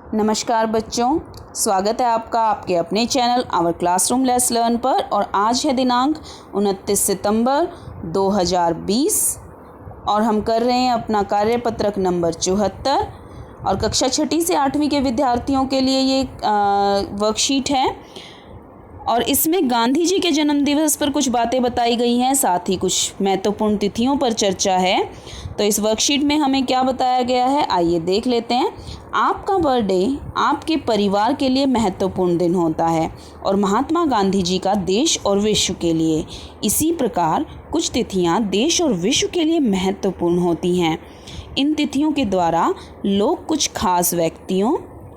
नमस्कार बच्चों, स्वागत है आपका आपके अपने channel our classroom let's learn पर। और आज है दिनांक 29 सितंबर 2020 और हम कर रहे हैं अपना कार्यपत्रक नंबर 74 और कक्षा 6ठी से 8वीं के विद्यार्थियों के लिए ये वर्कशीट है। और इसमें गांधी जी के जन्म दिवस पर कुछ बातें बताई गई हैं, साथ ही कुछ महत्वपूर्ण तिथियों पर चर्चा है। तो इस वर्कशीट में हमें क्या बताया गया है, आइए देख लेते हैं। आपका बर्थडे आपके परिवार के लिए महत्वपूर्ण दिन होता है और महात्मा गांधी जी का देश और विश्व के लिए। इसी प्रकार कुछ तिथियां देश और विश्व के लिए महत्वपूर्ण होती हैं। इन तिथियों के द्वारा लोग कुछ खास व्यक्तियों,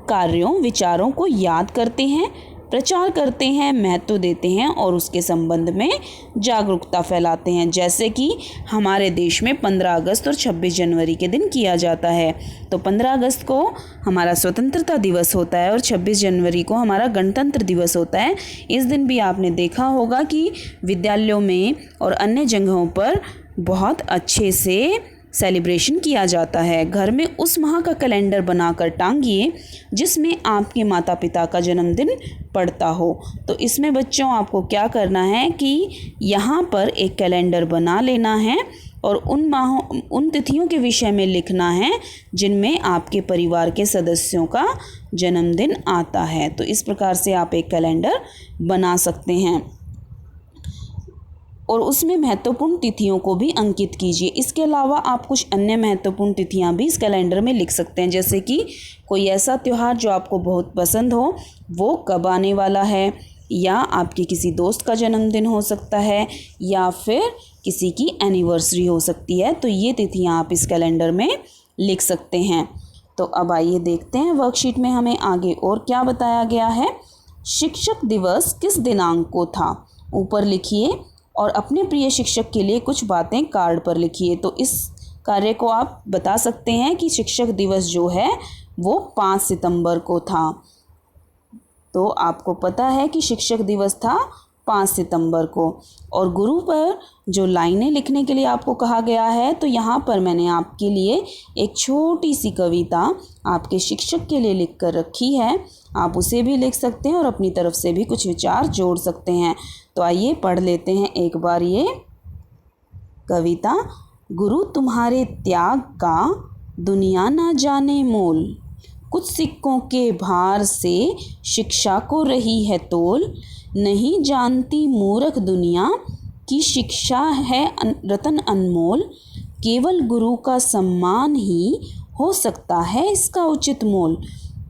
कार्यों, विचारों को याद करते हैं, प्रचार करते हैं, महत्व देते हैं और उसके संबंध में जागरूकता फैलाते हैं। जैसे कि हमारे देश में 15 अगस्त और 26 जनवरी के दिन किया जाता है। तो 15 अगस्त को हमारा स्वतंत्रता दिवस होता है और 26 जनवरी को हमारा गणतंत्र दिवस होता है। इस दिन भी आपने देखा होगा कि विद्यालयों में और अन्य जगहों पर बहुत अच्छे से सेलिब्रेशन किया जाता है। घर में उस माह का कैलेंडर बनाकर टांगिए जिसमें आपके माता पिता का जन्मदिन पड़ता हो। तो इसमें बच्चों आपको क्या करना है कि यहाँ पर एक कैलेंडर बना लेना है और उन तिथियों के विषय में लिखना है जिनमें आपके परिवार के सदस्यों का जन्मदिन आता है। तो इस प्रकार से आप एक कैलेंडर बना सकते हैं और उसमें महत्वपूर्ण तिथियों को भी अंकित कीजिए। इसके अलावा आप कुछ अन्य महत्वपूर्ण तिथियां भी इस कैलेंडर में लिख सकते हैं, जैसे कि कोई ऐसा त्यौहार जो आपको बहुत पसंद हो वो कब आने वाला है, या आपके किसी दोस्त का जन्मदिन हो सकता है, या फिर किसी की एनिवर्सरी हो सकती है। तो ये तिथियां आप इस कैलेंडर में लिख सकते हैं। तो अब आइए देखते हैं वर्कशीट में हमें आगे और क्या बताया गया है। शिक्षक दिवस किस दिनांक को था, ऊपर लिखिए और अपने प्रिय शिक्षक के लिए कुछ बातें कार्ड पर लिखिए। तो इस कार्य को आप बता सकते हैं कि शिक्षक दिवस जो है वो 5 सितंबर को था। तो आपको पता है कि शिक्षक दिवस था 5 सितंबर को। और गुरु पर जो लाइनें लिखने के लिए आपको कहा गया है, तो यहाँ पर मैंने आपके लिए एक छोटी सी कविता आपके शिक्षक के लिए लिख कर रखी है। आप उसे भी लिख सकते हैं और अपनी तरफ से भी कुछ विचार जोड़ सकते हैं। तो आइए पढ़ लेते हैं एक बार ये कविता। गुरु तुम्हारे त्याग का दुनिया ना जाने मोल, कुछ सिक्कों के भार से शिक्षा को रही है तोल। नहीं जानती मूर्ख दुनिया की शिक्षा है रतन अनमोल, केवल गुरु का सम्मान ही हो सकता है इसका उचित मोल।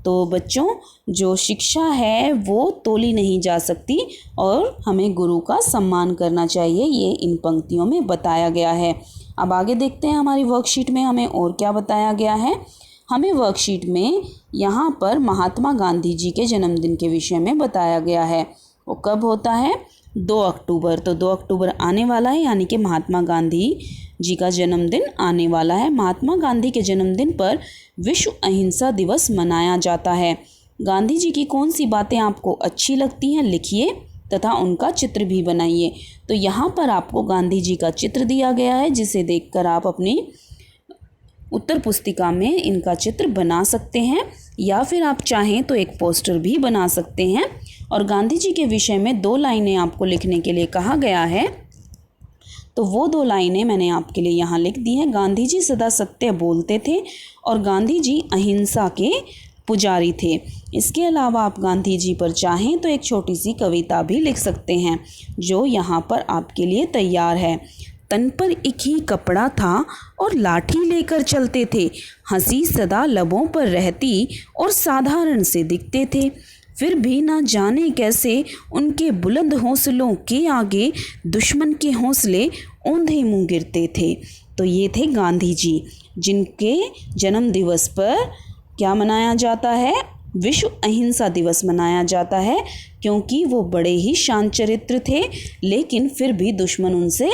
तो बच्चों, जो शिक्षा है वो तोली नहीं जा सकती और हमें गुरु का सम्मान करना चाहिए, ये इन पंक्तियों में बताया गया है। अब आगे देखते हैं हमारी वर्कशीट में हमें और क्या बताया गया है। हमें वर्कशीट में यहाँ पर महात्मा गांधी जी के जन्मदिन के विषय में बताया गया है। वो कब होता है, 2 अक्टूबर। तो 2 अक्टूबर आने वाला है, यानी कि महात्मा गांधी जी का जन्मदिन आने वाला है। महात्मा गांधी के जन्मदिन पर विश्व अहिंसा दिवस मनाया जाता है। गांधी जी की कौन सी बातें आपको अच्छी लगती हैं, लिखिए तथा उनका चित्र भी बनाइए। तो यहाँ पर आपको गांधी जी का चित्र दिया गया है, जिसे देखकर आप अपनी उत्तर पुस्तिका में इनका चित्र बना सकते हैं, या फिर आप चाहें तो एक पोस्टर भी बना सकते हैं। और गांधी जी के विषय में 2 लाइनें आपको लिखने के लिए कहा गया है, तो वो 2 लाइनें मैंने आपके लिए यहाँ लिख दी हैं। गांधी जी सदा सत्य बोलते थे और गांधी जी अहिंसा के पुजारी थे। इसके अलावा आप गांधी जी पर चाहें तो एक छोटी सी कविता भी लिख सकते हैं, जो यहाँ पर आपके लिए तैयार है। तन पर एक ही कपड़ा था और लाठी लेकर चलते थे, हंसी सदा लबों पर रहती और साधारण से दिखते थे, फिर भी ना जाने कैसे उनके बुलंद हौसलों के आगे दुश्मन के हौसले औंधे मुँह गिरते थे। तो ये थे गांधी जी, जिनके जन्म दिवस पर क्या मनाया जाता है, विश्व अहिंसा दिवस मनाया जाता है, क्योंकि वो बड़े ही शांत चरित्र थे, लेकिन फिर भी दुश्मन उनसे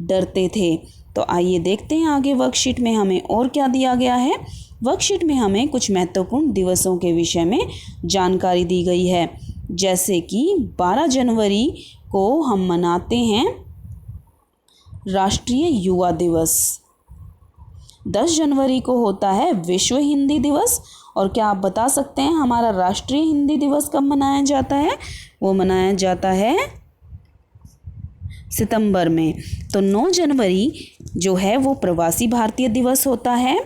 डरते थे। तो आइए देखते हैं आगे वर्कशीट में हमें और क्या दिया गया है। वर्कशीट में हमें कुछ महत्वपूर्ण दिवसों के विषय में जानकारी दी गई है, जैसे कि 12 जनवरी को हम मनाते हैं राष्ट्रीय युवा दिवस, 10 जनवरी को होता है विश्व हिंदी दिवस और क्या आप बता सकते हैं हमारा राष्ट्रीय हिंदी दिवस कब मनाया जाता है? वो मनाया जाता है सितंबर में। तो 9 जनवरी जो है वो प्रवासी भारतीय दिवस होता है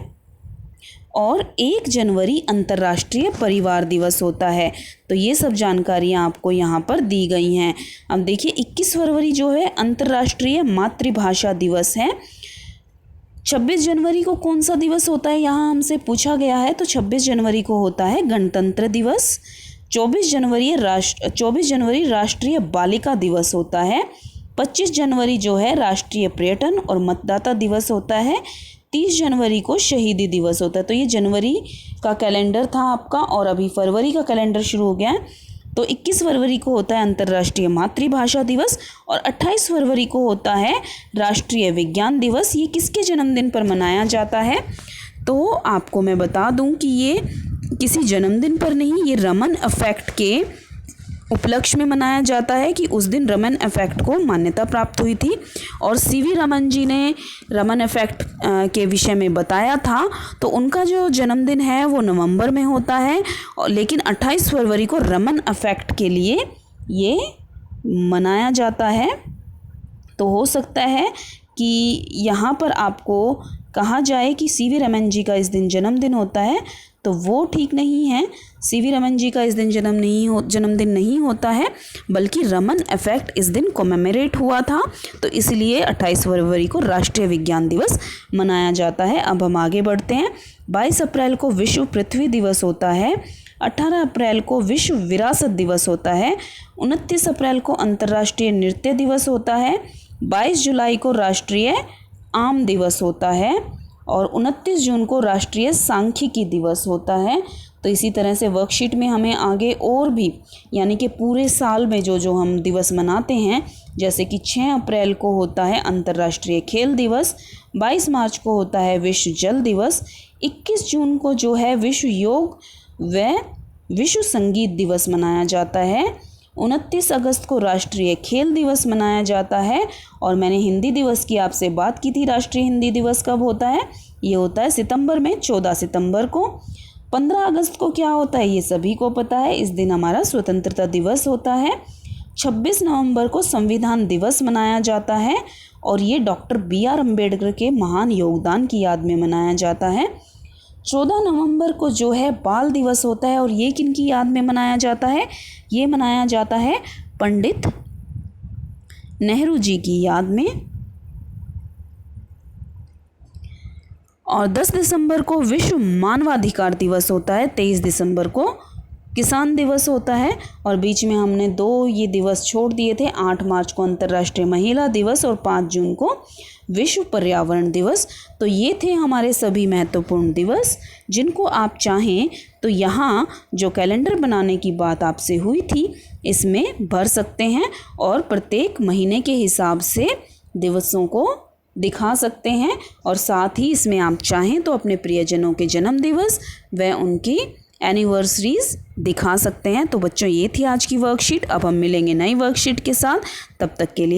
और 1 जनवरी अंतर्राष्ट्रीय परिवार दिवस होता है। तो ये सब जानकारियाँ आपको यहाँ पर दी गई हैं। अब देखिए 21 फरवरी जो है अंतर्राष्ट्रीय मातृभाषा दिवस है। 26 जनवरी को कौन सा दिवस होता है यहाँ हमसे पूछा गया है, तो 26 जनवरी को होता है गणतंत्र दिवस। 24 जनवरी राष्ट्रीय बालिका दिवस होता है। 25 जनवरी जो है राष्ट्रीय पर्यटन और मतदाता दिवस होता है। 30 जनवरी को शहीदी दिवस होता है। तो ये जनवरी का कैलेंडर था आपका और अभी फरवरी का कैलेंडर शुरू हो गया है। तो 21 फरवरी को होता है अंतर्राष्ट्रीय मातृभाषा दिवस और 28 फरवरी को होता है राष्ट्रीय विज्ञान दिवस। ये किसके जन्मदिन पर मनाया जाता है? तो आपको मैं बता दूं कि ये किसी जन्मदिन पर नहीं, ये रमन इफेक्ट के उपलक्ष्य में मनाया जाता है कि उस दिन रमन इफेक्ट को मान्यता प्राप्त हुई थी और सीवी रमन जी ने रमन इफेक्ट के विषय में बताया था। तो उनका जो जन्मदिन है वो नवंबर में होता है और लेकिन 28 फरवरी को रमन इफेक्ट के लिए ये मनाया जाता है। तो हो सकता है कि यहाँ पर आपको कहा जाए कि सीवी रमन जी का इस दिन जन्मदिन होता है, तो वो ठीक नहीं है। सीवी रमन जी का इस दिन जन्मदिन नहीं होता है, बल्कि रमन इफेक्ट इस दिन कॉमेमोरेट हुआ था। तो इसलिए 28 फरवरी को राष्ट्रीय विज्ञान दिवस मनाया जाता है। अब हम आगे बढ़ते हैं। 22 अप्रैल को विश्व पृथ्वी दिवस होता है। 18 अप्रैल को विश्व विरासत दिवस होता है। 29 अप्रैल को अंतर्राष्ट्रीय नृत्य दिवस होता है। 22 जुलाई को राष्ट्रीय आम दिवस होता है और 29 जून को राष्ट्रीय सांख्यिकी दिवस होता है। तो इसी तरह से वर्कशीट में हमें आगे और भी यानी कि पूरे साल में जो हम दिवस मनाते हैं, जैसे कि 6 अप्रैल को होता है अंतर्राष्ट्रीय खेल दिवस, 22 मार्च को होता है विश्व जल दिवस, 21 जून को जो है विश्व योग व विश्व संगीत दिवस मनाया जाता है, 29 अगस्त को राष्ट्रीय खेल दिवस मनाया जाता है। और मैंने हिंदी दिवस की आपसे बात की थी, राष्ट्रीय हिंदी दिवस कब होता है? ये होता है सितंबर में, 14 सितंबर को। 15 अगस्त को क्या होता है ये सभी को पता है, इस दिन हमारा स्वतंत्रता दिवस होता है। 26 नवंबर को संविधान दिवस मनाया जाता है और ये डॉक्टर BR अम्बेडकर के महान योगदान की याद में मनाया जाता है। 14 नवंबर को जो है बाल दिवस होता है और ये किन की याद में मनाया जाता है? ये मनाया जाता है पंडित नेहरू जी की याद में। और 10 दिसंबर को विश्व मानवाधिकार दिवस होता है। 23 दिसंबर को किसान दिवस होता है और बीच में हमने 2 ये दिवस छोड़ दिए थे। 8 मार्च को अंतर्राष्ट्रीय महिला दिवस और 5 जून को विश्व पर्यावरण दिवस। तो ये थे हमारे सभी महत्वपूर्ण दिवस जिनको आप चाहें तो यहाँ जो कैलेंडर बनाने की बात आपसे हुई थी इसमें भर सकते हैं और प्रत्येक महीने के हिसाब से दिवसों को दिखा सकते हैं। और साथ ही इसमें आप चाहें तो अपने प्रियजनों के जन्म दिवस व उनकी एनिवर्सरीज दिखा सकते हैं। तो बच्चों ये थी आज की वर्कशीट। अब हम मिलेंगे नई वर्कशीट के साथ, तब तक के लिए